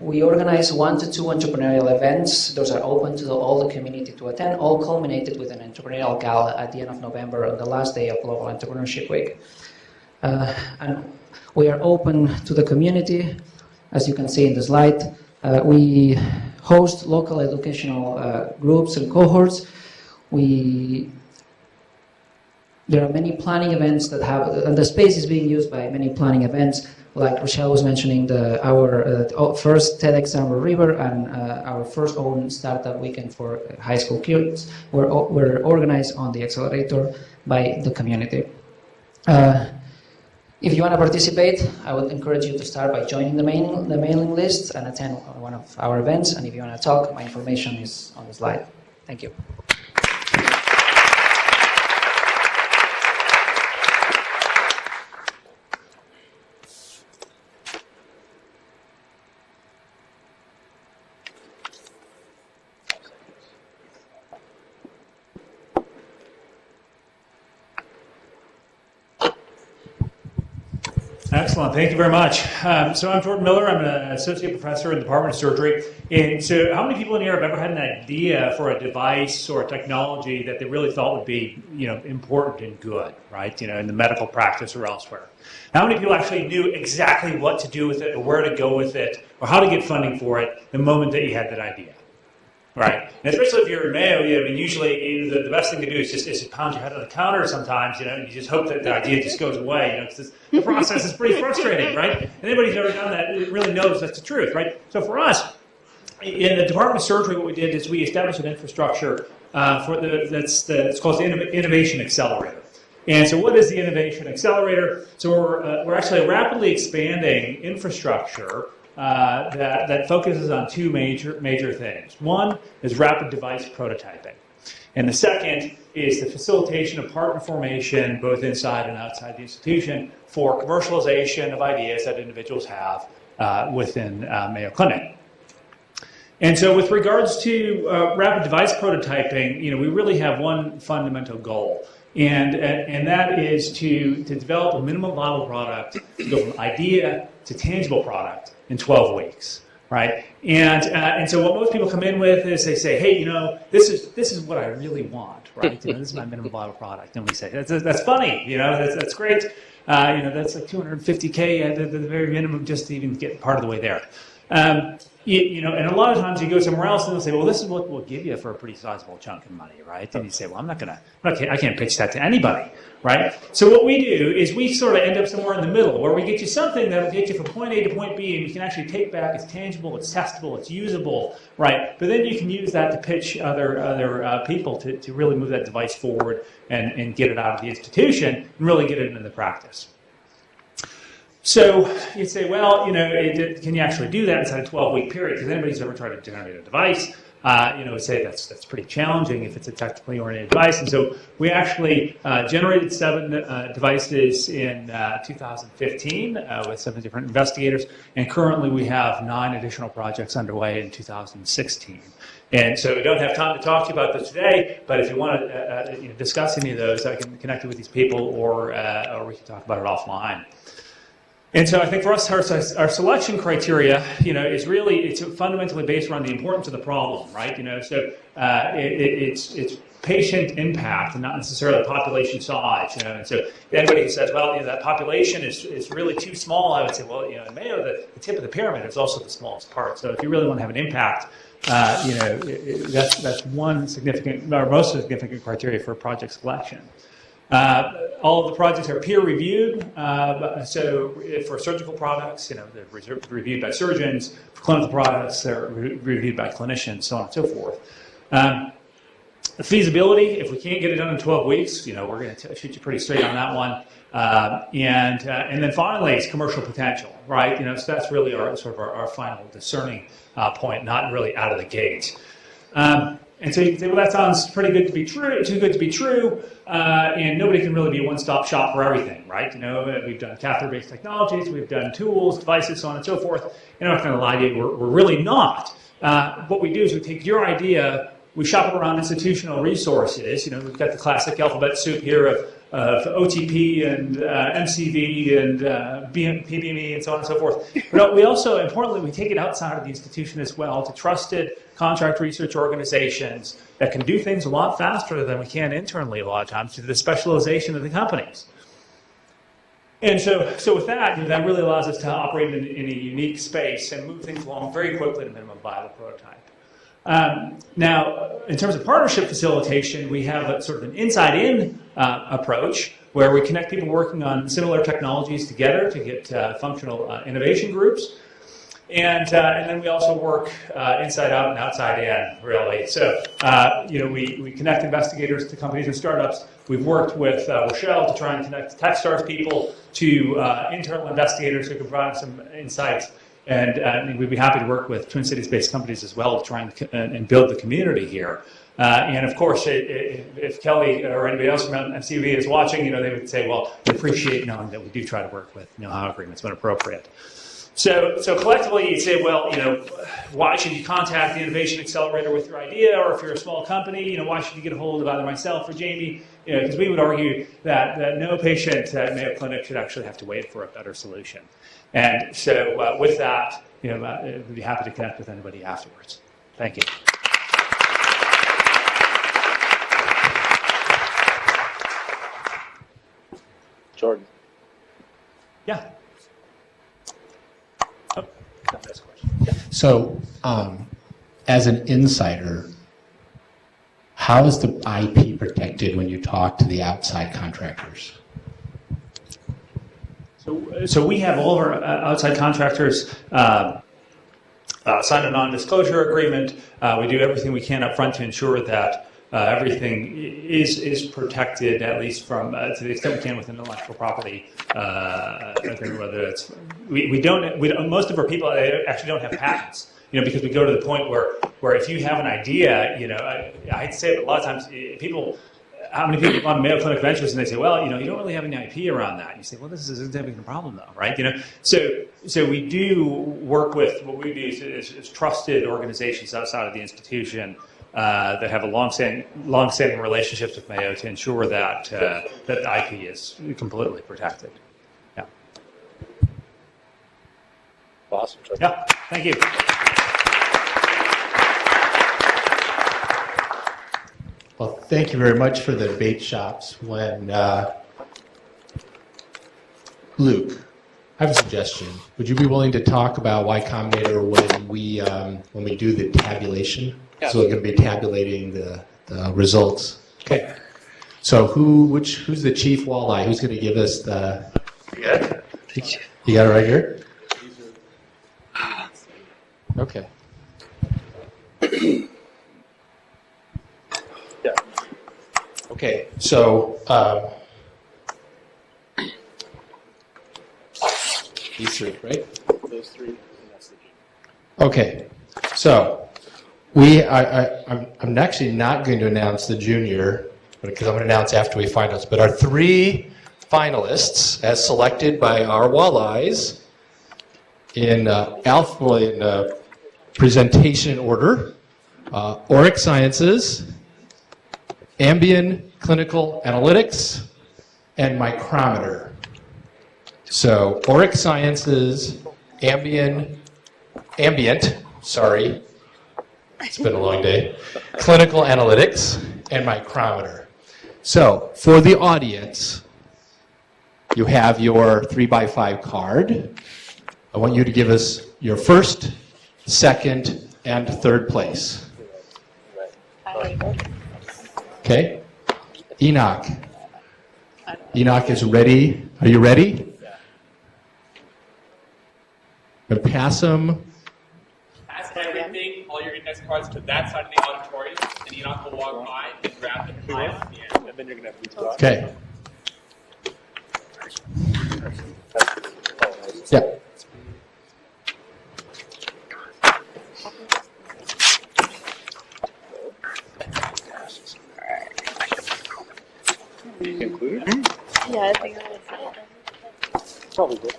We organize 1 to 2 entrepreneurial events. Those are open to all the community to attend, all culminated with an entrepreneurial gala at the end of November on the last day of Global Entrepreneurship Week. And we are open to the community, as you can see in the slide. We host local educational groups and cohorts. There are many planning events that have, and the space is being used by many planning events, like Rochelle was mentioning, our first TEDx Amber River and our first own startup weekend for high school kids were organized on the Accelerator by the community. If you want to participate, I would encourage you to start by joining the mailing list and attend one of our events. And if you want to talk, my information is on the slide. Thank you. Excellent. Thank you very much. So I'm Jordan Miller. I'm an associate professor in the Department of Surgery. And so how many people in here have ever had an idea for a device or a technology that they really thought would be, important and good, right? In the medical practice or elsewhere? How many people actually knew exactly what to do with it or where to go with it or how to get funding for it the moment that you had that idea? Right, and especially if you're in Mayo, usually the best thing to do is just pound your head on the counter sometimes, and you just hope that the idea just goes away, because the process is pretty frustrating, right? Anybody who's ever done that really knows that's the truth, right? So for us, in the Department of Surgery, what we did is we established an infrastructure it's called the Innovation Accelerator. And so what is the Innovation Accelerator? So we're actually a rapidly expanding infrastructure that focuses on two major things. One is rapid device prototyping. And the second is the facilitation of partner formation, both inside and outside the institution, for commercialization of ideas that individuals have within Mayo Clinic. And so with regards to rapid device prototyping, we really have one fundamental goal. And that is to develop a minimum viable product, to go from idea to tangible product in 12 weeks, right? And so what most people come in with is they say, hey, this is what I really want, right? This is my minimum viable product. And we say, that's funny, that's great. That's like $250K at the very minimum just to even get part of the way there. And a lot of times you go somewhere else and they'll say, well, this is what we'll give you for a pretty sizable chunk of money, right? And you say, well, I can't pitch that to anybody, right? So what we do is we sort of end up somewhere in the middle where we get you something that'll get you from point A to point B, and you can actually take back. It's tangible, it's testable, it's usable, right? But then you can use that to pitch other people to really move that device forward and get it out of the institution and really get it into the practice. So you'd say, well, can you actually do that inside a 12-week period? Because anybody who's ever tried to generate a device, would say that's pretty challenging if it's a technically oriented device. And so we actually generated 7 devices in 2015 with 7 different investigators, and currently we have 9 additional projects underway in 2016. And so we don't have time to talk to you about those today, but if you want to discuss any of those, I can connect you with these people, or we can talk about it offline. And so I think for us, our selection criteria, it's fundamentally based around the importance of the problem, right? So it's patient impact and not necessarily population size. And so anybody who says, well, that population is really too small, I would say, well, in Mayo, the tip of the pyramid is also the smallest part. So if you really want to have an impact, that's one significant, or most significant criteria for project selection. All of the projects are peer-reviewed, so for surgical products, they're reviewed by surgeons. For clinical products, they're reviewed by clinicians, so on and so forth. The feasibility, if we can't get it done in 12 weeks, we're going to shoot you pretty straight on that one. And then finally, it's commercial potential, right? So that's really our final discerning point, not really out of the gate. And so you can say, well, that sounds pretty good to be true, too good to be true, and nobody can really be a one-stop shop for everything, right? We've done catheter-based technologies, we've done tools, devices, so on and so forth. I'm not going to lie to you, we're really not. What we do is we take your idea, we shop it around institutional resources. We've got the classic alphabet soup here OTP and MCV and PBME and so on and so forth. But we also, importantly, we take it outside of the institution as well to trusted contract research organizations that can do things a lot faster than we can internally a lot of times due to the specialization of the companies. And so with that, that really allows us to operate in a unique space and move things along very quickly to minimum viable prototype. Now, in terms of partnership facilitation, we have a sort of an inside-in approach where we connect people working on similar technologies together to get functional innovation groups. And then we also work inside out and outside in, really. So, we connect investigators to companies and startups. We've worked with Rochelle to try and connect Techstars people to internal investigators who can provide some insights. And we'd be happy to work with Twin Cities-based companies as well to try and build the community here. And of course, if Kelly or anybody else from MCV is watching, they would say, well, we appreciate knowing that we do try to work with know-how agreements when appropriate. So collectively, you say, well, why should you contact the Innovation Accelerator with your idea? Or if you're a small company, why should you get a hold of either myself or Jamie? Because we would argue that no patient at Mayo Clinic should actually have to wait for a better solution. And so with that, we'd be happy to connect with anybody afterwards. Thank you. Jordan. Yeah. So, as an insider, how is the IP protected when you talk to the outside contractors? So we have all of our outside contractors sign a non-disclosure agreement. We do everything we can up front to ensure that everything is protected, at least from to the extent we can with an intellectual property agreement. Whether it's we don't most of our people actually don't have patents, because we go to the point where if you have an idea, I hate to say it, but a lot of times people. How many people go on Mayo Clinic Ventures and they say, well, you don't really have any IP around that. And you say, well, this isn't having a problem though, right? So we do work with what we do is trusted organizations outside of the institution that have a long-standing relationships with Mayo to ensure that that the IP is completely protected. Yeah. Awesome. Yeah. Thank you. Well, thank you very much for the debate shops. When Luke, I have a suggestion. Would you be willing to talk about Y Combinator when we do the tabulation? Yeah. So we're going to be tabulating the results. Okay. So who's the chief walleye? Who's going to give us the? You got it right here. Okay. Yeah. Okay, so these three, right? Those three, and that's the G. Okay, so I'm actually not going to announce the junior because I'm going to announce after we finalists. But our three finalists, as selected by our walleyes in presentation order, Auric Sciences, Ambient Clinical Analytics, and Micrometer. So Auric Sciences, Ambient, it's been a long day, Clinical Analytics, and Micrometer. So for the audience, you have your 3x5 card. I want you to give us your first, second, and third place. Okay. Enoch. Enoch is ready. Are you ready? And pass him. Pass everything, all your index cards, to that side of the auditorium, and Enoch will walk by and grab them high at the end. And then you're going to have to talk. Okay. Yeah. You conclude? Yeah, I think that was Probably good.